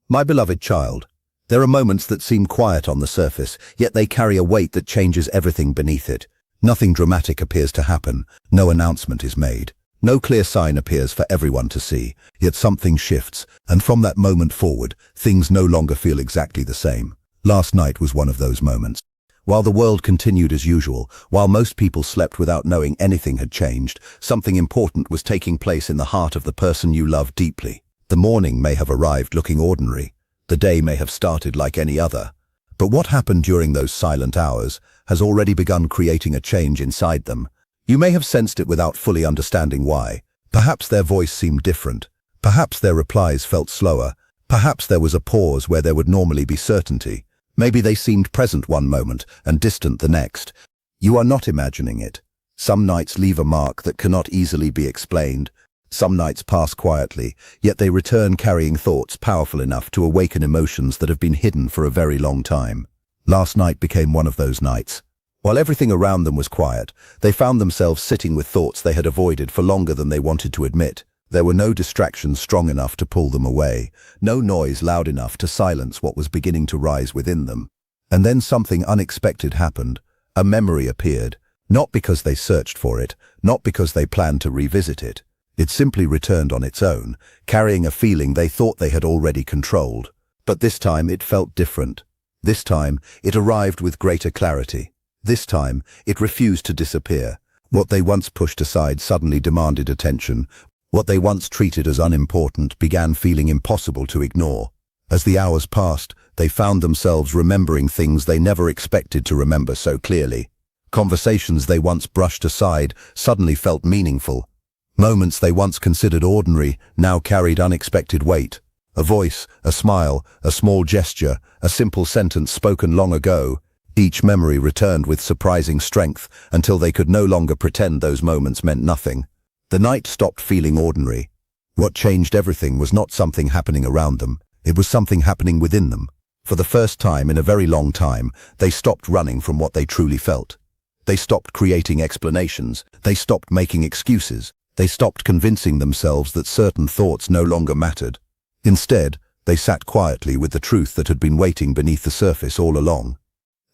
My beloved child, there are moments that seem quiet on the surface, yet they carry a weight that changes everything beneath it. Nothing dramatic appears to happen, no announcement is made. No clear sign appears for everyone to see, yet something shifts, and from that moment forward, things no longer feel exactly the same. Last night was one of those moments. While the world continued as usual, while most people slept without knowing anything had changed, something important was taking place in the heart of the person you love deeply. The morning may have arrived looking ordinary. The day may have started like any other. But what happened during those silent hours has already begun creating a change inside them. You may have sensed it without fully understanding why. Perhaps their voice seemed different. Perhaps their replies felt slower. Perhaps there was a pause where there would normally be certainty. Maybe they seemed present one moment and distant the next. You are not imagining it. Some nights leave a mark that cannot easily be explained. Some nights pass quietly, yet they return carrying thoughts powerful enough to awaken emotions that have been hidden for a very long time. Last night became one of those nights. While everything around them was quiet, they found themselves sitting with thoughts they had avoided for longer than they wanted to admit. There were no distractions strong enough to pull them away, no noise loud enough to silence what was beginning to rise within them. And then something unexpected happened. A memory appeared, not because they searched for it, not because they planned to revisit it. It simply returned on its own, carrying a feeling they thought they had already controlled. But this time it felt different. This time it arrived with greater clarity. This time it refused to disappear. What they once pushed aside suddenly demanded attention. What they once treated as unimportant began feeling impossible to ignore. As the hours passed, they found themselves remembering things they never expected to remember so clearly. Conversations they once brushed aside suddenly felt meaningful. Moments they once considered ordinary now carried unexpected weight. A voice, a smile, a small gesture, a simple sentence spoken long ago. Each memory returned with surprising strength until they could no longer pretend those moments meant nothing. The night stopped feeling ordinary. What changed everything was not something happening around them. It was something happening within them. For the first time in a very long time, they stopped running from what they truly felt. They stopped creating explanations. They stopped making excuses. They stopped convincing themselves that certain thoughts no longer mattered. Instead, they sat quietly with the truth that had been waiting beneath the surface all along.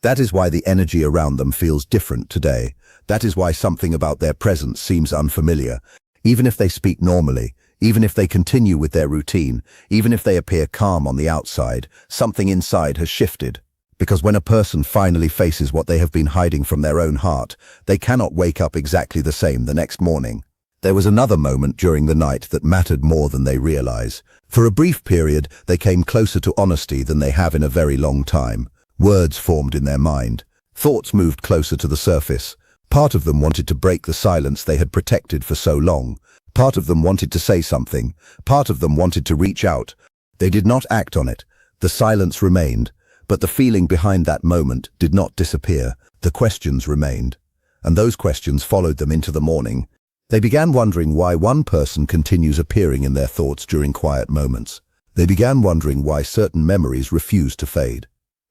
That is why the energy around them feels different today. That is why something about their presence seems unfamiliar. Even if they speak normally, even if they continue with their routine, even if they appear calm on the outside, something inside has shifted. Because when a person finally faces what they have been hiding from their own heart, they cannot wake up exactly the same the next morning. There was another moment during the night that mattered more than they realize. For a brief period, they came closer to honesty than they have in a very long time. Words formed in their mind. Thoughts moved closer to the surface. Part of them wanted to break the silence they had protected for so long. Part of them wanted to say something. Part of them wanted to reach out. They did not act on it. The silence remained. But the feeling behind that moment did not disappear. The questions remained. And those questions followed them into the morning. They began wondering why one person continues appearing in their thoughts during quiet moments. They began wondering why certain memories refuse to fade.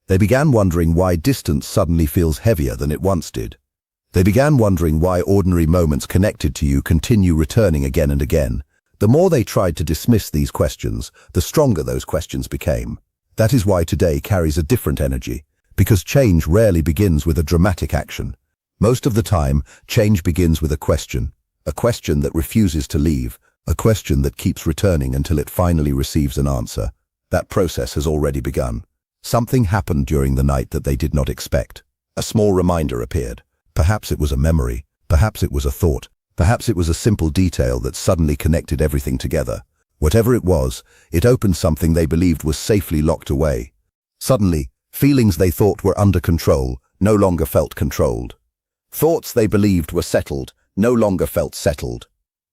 They began wondering why distance suddenly feels heavier than it once did. They began wondering why ordinary moments connected to you continue returning again and again. The more they tried to dismiss these questions, the stronger those questions became. That is why today carries a different energy, because change rarely begins with a dramatic action. Most of the time, change begins with a question that refuses to leave, a question that keeps returning until it finally receives an answer. That process has already begun. Something happened during the night that they did not expect. A small reminder appeared. Perhaps it was a memory, perhaps it was a thought, perhaps it was a simple detail that suddenly connected everything together. Whatever it was, it opened something they believed was safely locked away. Suddenly, feelings they thought were under control no longer felt controlled. Thoughts they believed were settled no longer felt settled.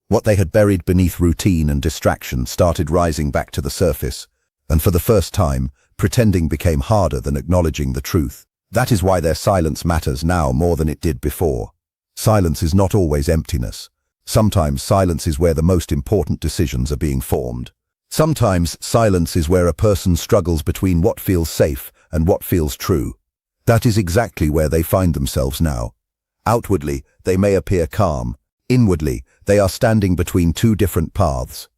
What they had buried beneath routine and distraction started rising back to the surface, and for the first time, pretending became harder than acknowledging the truth. That is why their silence matters now more than it did before. Silence is not always emptiness. Sometimes silence is where the most important decisions are being formed. Sometimes silence is where a person struggles between what feels safe and what feels true. That is exactly where they find themselves now. Outwardly, they may appear calm. Inwardly, they are standing between two different paths.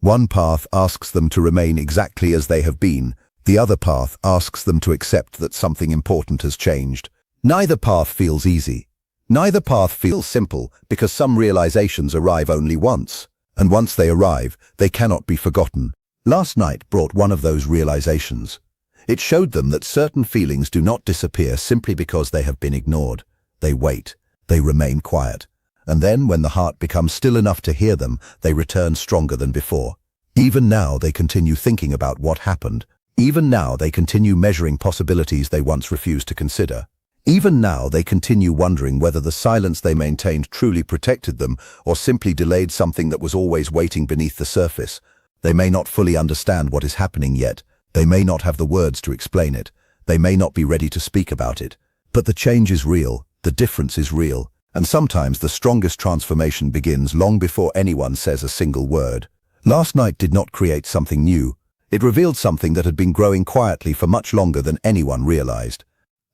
One path asks them to remain exactly as they have been. The other path asks them to accept that something important has changed. Neither path feels easy. Neither path feels simple because some realizations arrive only once, and once they arrive, they cannot be forgotten. Last night brought one of those realizations. It showed them that certain feelings do not disappear simply because they have been ignored. They wait, they remain quiet, and then when the heart becomes still enough to hear them, they return stronger than before. Even now they continue thinking about what happened. Even now they continue measuring possibilities they once refused to consider. Even now they continue wondering whether the silence they maintained truly protected them or simply delayed something that was always waiting beneath the surface. They may not fully understand what is happening yet. They may not have the words to explain it. They may not be ready to speak about it. But the change is real, the difference is real, and sometimes the strongest transformation begins long before anyone says a single word. Last night did not create something new. It revealed something that had been growing quietly for much longer than anyone realized.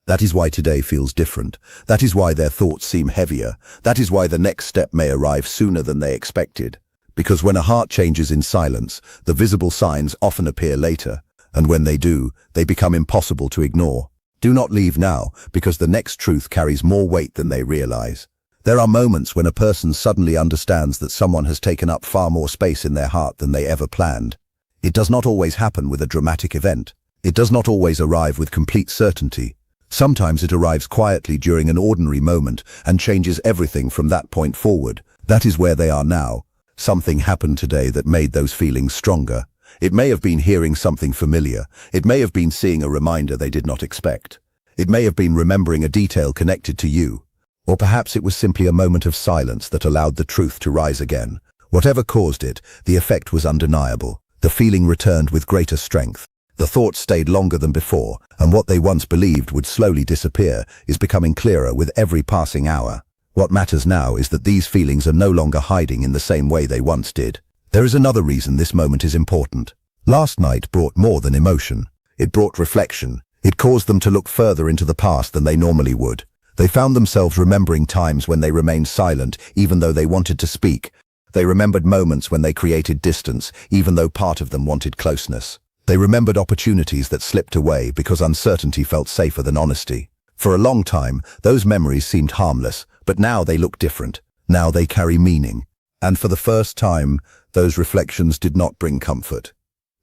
That is why today feels different. That is why their thoughts seem heavier. That is why the next step may arrive sooner than they expected. Because when a heart changes in silence, the visible signs often appear later, and when they do, they become impossible to ignore. Do not leave now, because the next truth carries more weight than they realize. There are moments when a person suddenly understands that someone has taken up far more space in their heart than they ever planned. It does not always happen with a dramatic event. It does not always arrive with complete certainty. Sometimes it arrives quietly during an ordinary moment and changes everything from that point forward. That is where they are now. Something happened today that made those feelings stronger. It may have been hearing something familiar. It may have been seeing a reminder they did not expect. It may have been remembering a detail connected to you. Or perhaps it was simply a moment of silence that allowed the truth to rise again. Whatever caused it, the effect was undeniable. The feeling returned with greater strength. The thoughts stayed longer than before, and what they once believed would slowly disappear is becoming clearer with every passing hour. What matters now is that these feelings are no longer hiding in the same way they once did. There is another reason this moment is important. Last night brought more than emotion. It brought reflection. It caused them to look further into the past than they normally would. They found themselves remembering times when they remained silent, even though they wanted to speak. They remembered moments when they created distance, even though part of them wanted closeness. They remembered opportunities that slipped away because uncertainty felt safer than honesty. For a long time, those memories seemed harmless, but now they look different. Now they carry meaning. And for the first time, those reflections did not bring comfort.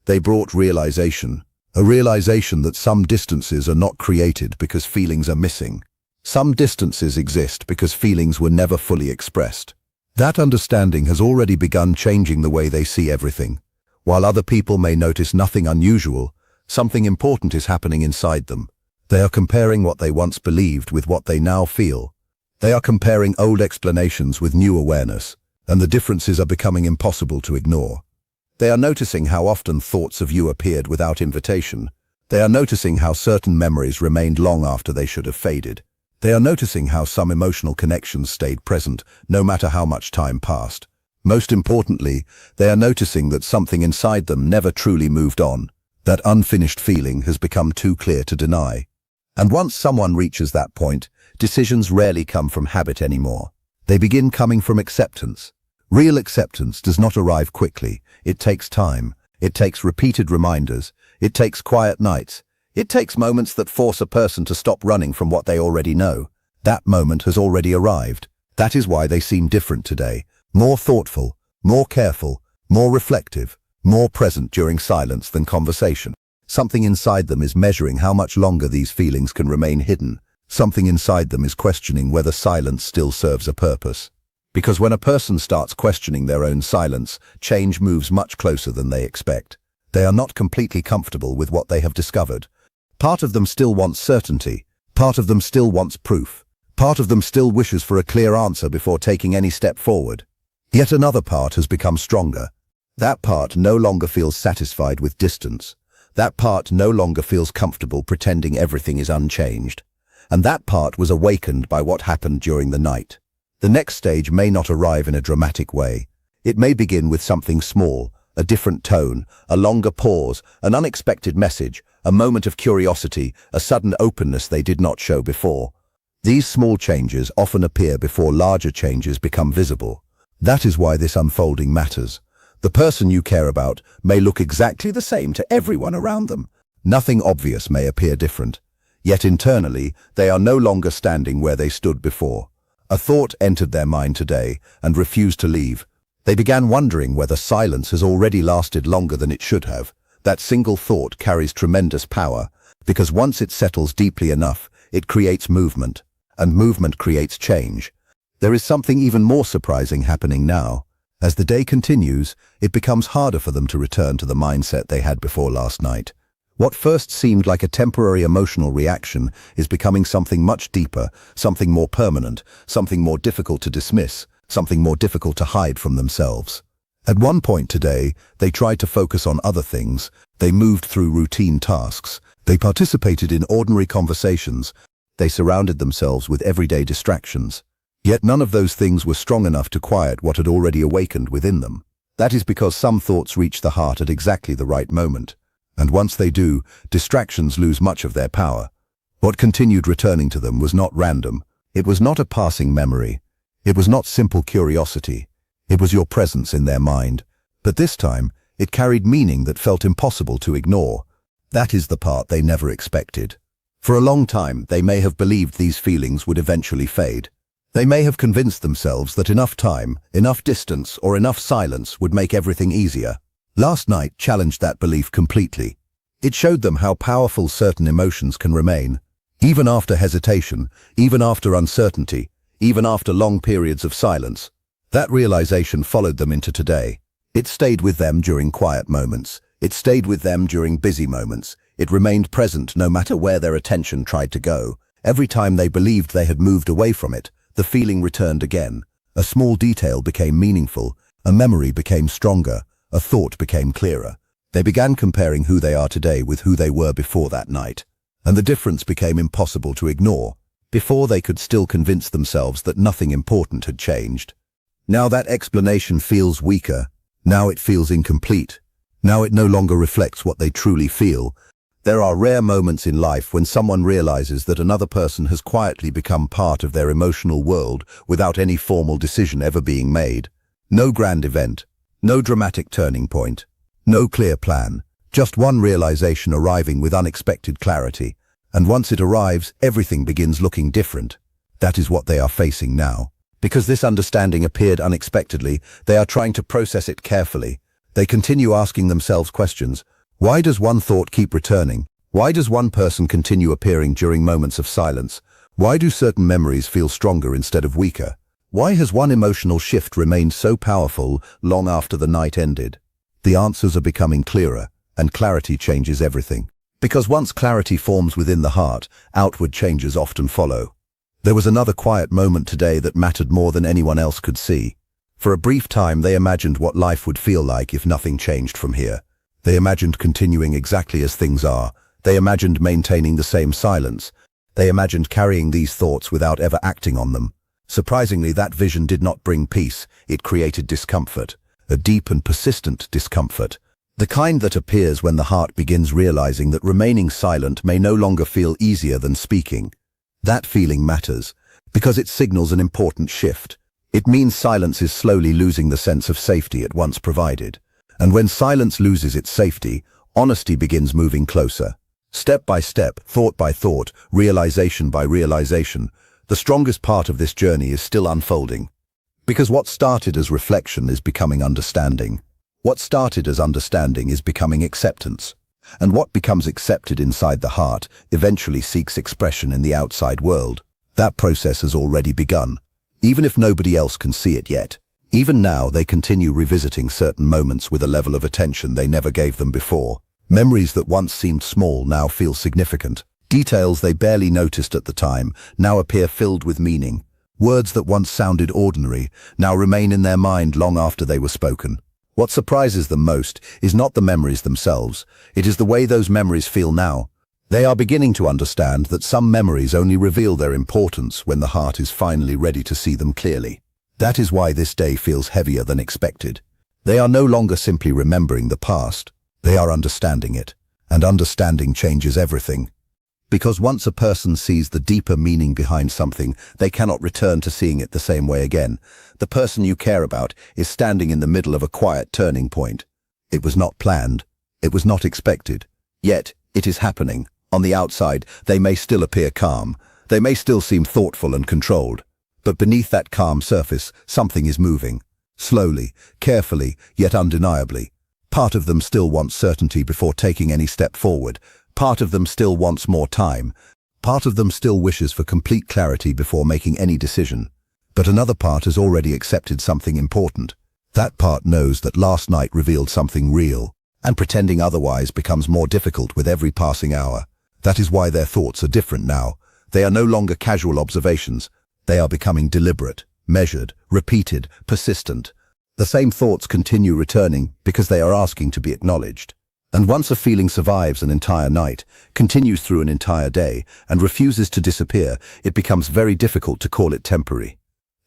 They brought realization. A realization that some distances are not created because feelings are missing. Some distances exist because feelings were never fully expressed. That understanding has already begun changing the way they see everything. While other people may notice nothing unusual, something important is happening inside them. They are comparing what they once believed with what they now feel. They are comparing old explanations with new awareness, and the differences are becoming impossible to ignore. They are noticing how often thoughts of you appeared without invitation. They are noticing how certain memories remained long after they should have faded. They are noticing how some emotional connections stayed present, no matter how much time passed. Most importantly, they are noticing that something inside them never truly moved on. That unfinished feeling has become too clear to deny. And once someone reaches that point, decisions rarely come from habit anymore. They begin coming from acceptance. Real acceptance does not arrive quickly. It takes time. It takes repeated reminders. It takes quiet nights. It takes moments that force a person to stop running from what they already know. That moment has already arrived. That is why they seem different today. More thoughtful, more careful, more reflective, more present during silence than conversation. Something inside them is measuring how much longer these feelings can remain hidden. Something inside them is questioning whether silence still serves a purpose. Because when a person starts questioning their own silence, change moves much closer than they expect. They are not completely comfortable with what they have discovered. Part of them still wants certainty. Part of them still wants proof. Part of them still wishes for a clear answer before taking any step forward. Yet another part has become stronger. That part no longer feels satisfied with distance. That part no longer feels comfortable pretending everything is unchanged. And that part was awakened by what happened during the night. The next stage may not arrive in a dramatic way. It may begin with something small, a different tone, a longer pause, an unexpected message, a moment of curiosity, a sudden openness they did not show before. These small changes often appear before larger changes become visible. That is why this unfolding matters. The person you care about may look exactly the same to everyone around them. Nothing obvious may appear different. Yet internally, they are no longer standing where they stood before. A thought entered their mind today and refused to leave. They began wondering whether silence has already lasted longer than it should have. That single thought carries tremendous power, because once it settles deeply enough, it creates movement, and movement creates change. There is something even more surprising happening now. As the day continues, it becomes harder for them to return to the mindset they had before last night. What first seemed like a temporary emotional reaction is becoming something much deeper, something more permanent, something more difficult to dismiss, something more difficult to hide from themselves. At one point today, they tried to focus on other things. They moved through routine tasks. They participated in ordinary conversations. They surrounded themselves with everyday distractions. Yet none of those things were strong enough to quiet what had already awakened within them. That is because some thoughts reach the heart at exactly the right moment. And once they do, distractions lose much of their power. What continued returning to them was not random. It was not a passing memory. It was not simple curiosity. It was your presence in their mind. But this time, it carried meaning that felt impossible to ignore. That is the part they never expected. For a long time, they may have believed these feelings would eventually fade. They may have convinced themselves that enough time, enough distance, or enough silence would make everything easier. Last night challenged that belief completely. It showed them how powerful certain emotions can remain. Even after hesitation, even after uncertainty, even after long periods of silence. That realization followed them into today. It stayed with them during quiet moments. It stayed with them during busy moments. It remained present no matter where their attention tried to go. Every time they believed they had moved away from it, the feeling returned again. A small detail became meaningful. A memory became stronger. A thought became clearer. They began comparing who they are today with who they were before that night. And the difference became impossible to ignore. Before they could still convince themselves that nothing important had changed. Now that explanation feels weaker. Now it feels incomplete. Now it no longer reflects what they truly feel. There are rare moments in life when someone realizes that another person has quietly become part of their emotional world without any formal decision ever being made. No grand event. No dramatic turning point. No clear plan. Just one realization arriving with unexpected clarity. And once it arrives, everything begins looking different. That is what they are facing now. Because this understanding appeared unexpectedly, they are trying to process it carefully. They continue asking themselves questions. Why does one thought keep returning? Why does one person continue appearing during moments of silence? Why do certain memories feel stronger instead of weaker? Why has one emotional shift remained so powerful long after the night ended? The answers are becoming clearer, and clarity changes everything. Because once clarity forms within the heart, outward changes often follow. There was another quiet moment today that mattered more than anyone else could see. For a brief time, they imagined what life would feel like if nothing changed from here. They imagined continuing exactly as things are. They imagined maintaining the same silence. They imagined carrying these thoughts without ever acting on them. Surprisingly, that vision did not bring peace. It created discomfort, a deep and persistent discomfort. The kind that appears when the heart begins realizing that remaining silent may no longer feel easier than speaking. That feeling matters, because it signals an important shift. It means silence is slowly losing the sense of safety it once provided. And when silence loses its safety, honesty begins moving closer. Step by step, thought by thought, realization by realization, the strongest part of this journey is still unfolding. Because what started as reflection is becoming understanding. What started as understanding is becoming acceptance. And what becomes accepted inside the heart eventually seeks expression in the outside world. That process has already begun, even if nobody else can see it yet. Even now, they continue revisiting certain moments with a level of attention they never gave them before. Memories that once seemed small now feel significant. Details they barely noticed at the time now appear filled with meaning. Words that once sounded ordinary now remain in their mind long after they were spoken. What surprises them most is not the memories themselves, it is the way those memories feel now. They are beginning to understand that some memories only reveal their importance when the heart is finally ready to see them clearly. That is why this day feels heavier than expected. They are no longer simply remembering the past, they are understanding it, and understanding changes everything. Because once a person sees the deeper meaning behind something, they cannot return to seeing it the same way again. The person you care about is standing in the middle of a quiet turning point. It was not planned. It was not expected. Yet, it is happening. On the outside, they may still appear calm. They may still seem thoughtful and controlled. But beneath that calm surface, something is moving. Slowly, carefully, yet undeniably. Part of them still wants certainty before taking any step forward. Part of them still wants more time. Part of them still wishes for complete clarity before making any decision. But another part has already accepted something important. That part knows that last night revealed something real, and pretending otherwise becomes more difficult with every passing hour. That is why their thoughts are different now. They are no longer casual observations. They are becoming deliberate, measured, repeated, persistent. The same thoughts continue returning because they are asking to be acknowledged. And once a feeling survives an entire night, continues through an entire day, and refuses to disappear, it becomes very difficult to call it temporary.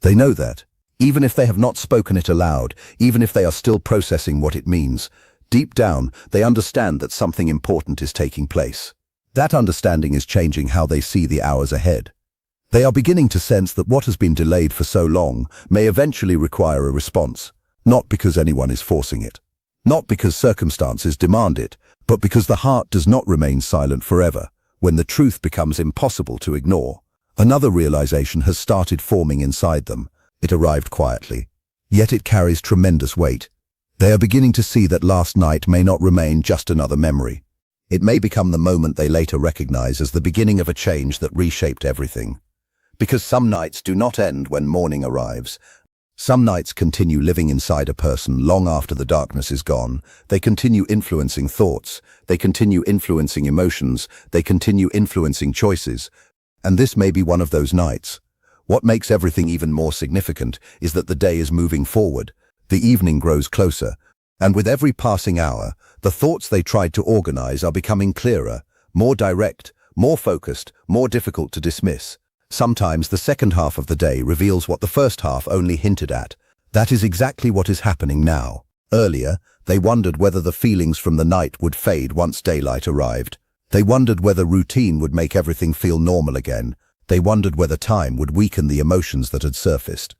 They know that, even if they have not spoken it aloud, even if they are still processing what it means, deep down, they understand that something important is taking place. That understanding is changing how they see the hours ahead. They are beginning to sense that what has been delayed for so long may eventually require a response, not because anyone is forcing it. Not because circumstances demand it, but because the heart does not remain silent forever, when the truth becomes impossible to ignore. Another realization has started forming inside them. It arrived quietly, yet it carries tremendous weight. They are beginning to see that last night may not remain just another memory. It may become the moment they later recognize as the beginning of a change that reshaped everything. Because some nights do not end when morning arrives. Some nights continue living inside a person long after the darkness is gone. They continue influencing thoughts. They continue influencing emotions. They continue influencing choices. And this may be one of those nights. What makes everything even more significant is that the day is moving forward. The evening grows closer. And with every passing hour, the thoughts they tried to organize are becoming clearer, more direct, more focused, more difficult to dismiss. Sometimes the second half of the day reveals what the first half only hinted at. That is exactly what is happening now. Earlier, they wondered whether the feelings from the night would fade once daylight arrived. They wondered whether routine would make everything feel normal again. They wondered whether time would weaken the emotions that had surfaced.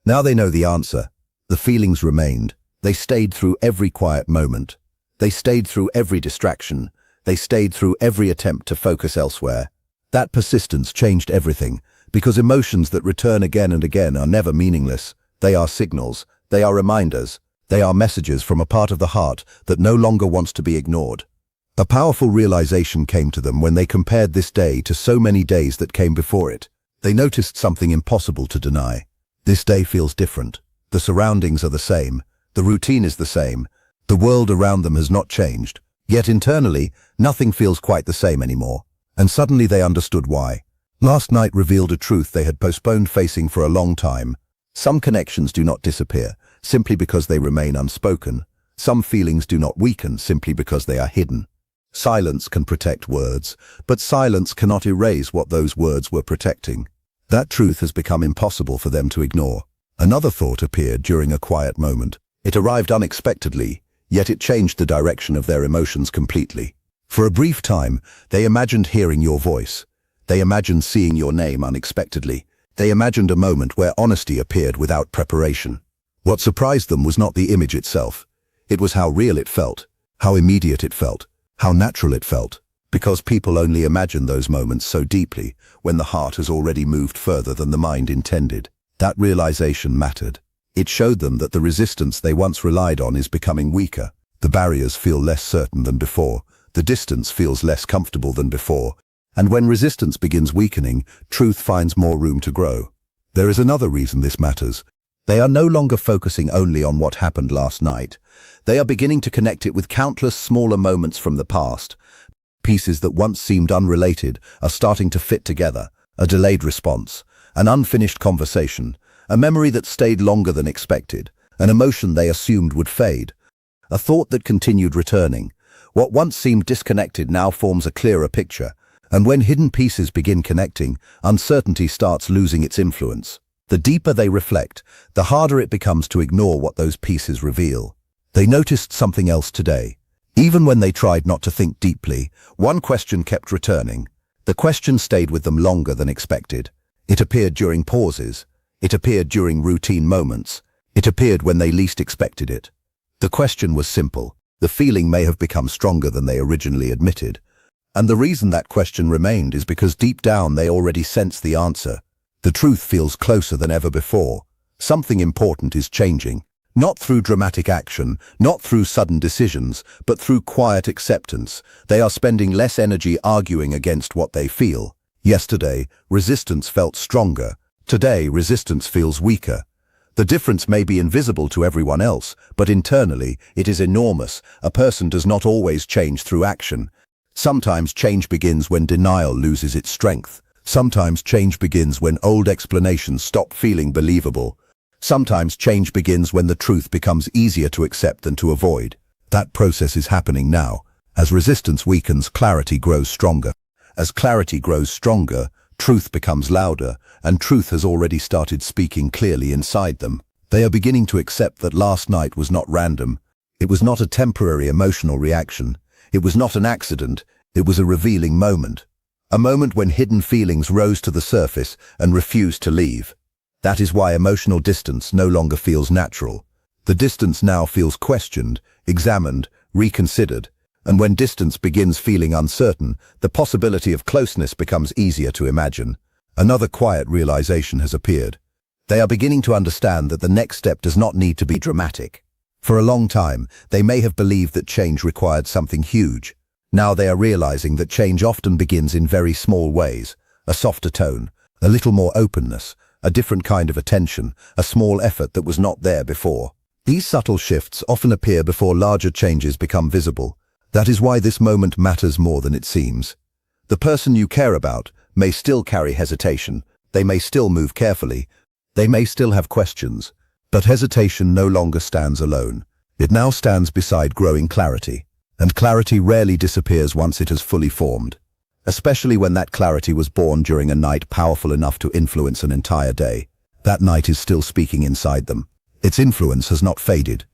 Now they know the answer. The feelings remained. They stayed through every quiet moment. They stayed through every distraction. They stayed through every attempt to focus elsewhere. That persistence changed everything, because emotions that return again and again are never meaningless. They are signals, they are reminders, they are messages from a part of the heart that no longer wants to be ignored. A powerful realization came to them when they compared this day to so many days that came before it. They noticed something impossible to deny. This day feels different. The surroundings are the same. The routine is the same. The world around them has not changed. Yet internally, nothing feels quite the same anymore. And suddenly they understood why. Last night revealed a truth they had postponed facing for a long time. Some connections do not disappear, simply because they remain unspoken. Some feelings do not weaken simply because they are hidden. Silence can protect words, but silence cannot erase what those words were protecting. That truth has become impossible for them to ignore. Another thought appeared during a quiet moment. It arrived unexpectedly, yet it changed the direction of their emotions completely. For a brief time, they imagined hearing your voice. They imagined seeing your name unexpectedly. They imagined a moment where honesty appeared without preparation. What surprised them was not the image itself. It was how real it felt, how immediate it felt, how natural it felt. Because people only imagine those moments so deeply when the heart has already moved further than the mind intended. That realization mattered. It showed them that the resistance they once relied on is becoming weaker. The barriers feel less certain than before. The distance feels less comfortable than before, and when resistance begins weakening, truth finds more room to grow. There is another reason this matters. They are no longer focusing only on what happened last night. They are beginning to connect it with countless smaller moments from the past. Pieces that once seemed unrelated are starting to fit together. A delayed response, an unfinished conversation, a memory that stayed longer than expected, an emotion they assumed would fade, a thought that continued returning. What once seemed disconnected now forms a clearer picture, and when hidden pieces begin connecting, uncertainty starts losing its influence. The deeper they reflect, the harder it becomes to ignore what those pieces reveal. They noticed something else today. Even when they tried not to think deeply, one question kept returning. The question stayed with them longer than expected. It appeared during pauses. It appeared during routine moments. It appeared when they least expected it. The question was simple. The feeling may have become stronger than they originally admitted. And the reason that question remained is because deep down they already sensed the answer. The truth feels closer than ever before. Something important is changing. Not through dramatic action, not through sudden decisions, but through quiet acceptance. They are spending less energy arguing against what they feel. Yesterday, resistance felt stronger. Today, resistance feels weaker. The difference may be invisible to everyone else, but internally, it is enormous. A person does not always change through action. Sometimes change begins when denial loses its strength. Sometimes change begins when old explanations stop feeling believable. Sometimes change begins when the truth becomes easier to accept than to avoid. That process is happening now. As resistance weakens, clarity grows stronger. As clarity grows stronger, truth becomes louder, and truth has already started speaking clearly inside them. They are beginning to accept that last night was not random. It was not a temporary emotional reaction. It was not an accident. It was a revealing moment. A moment when hidden feelings rose to the surface and refused to leave. That is why emotional distance no longer feels natural. The distance now feels questioned, examined, reconsidered. And when distance begins feeling uncertain, the possibility of closeness becomes easier to imagine. Another quiet realization has appeared. They are beginning to understand that the next step does not need to be dramatic. For a long time, they may have believed that change required something huge. Now they are realizing that change often begins in very small ways. A softer tone, a little more openness, a different kind of attention, a small effort that was not there before. These subtle shifts often appear before larger changes become visible. That is why this moment matters more than it seems. The person you care about may still carry hesitation. They may still move carefully. They may still have questions. But hesitation no longer stands alone. It now stands beside growing clarity. And clarity rarely disappears once it has fully formed. Especially when that clarity was born during a night powerful enough to influence an entire day. That night is still speaking inside them. Its influence has not faded.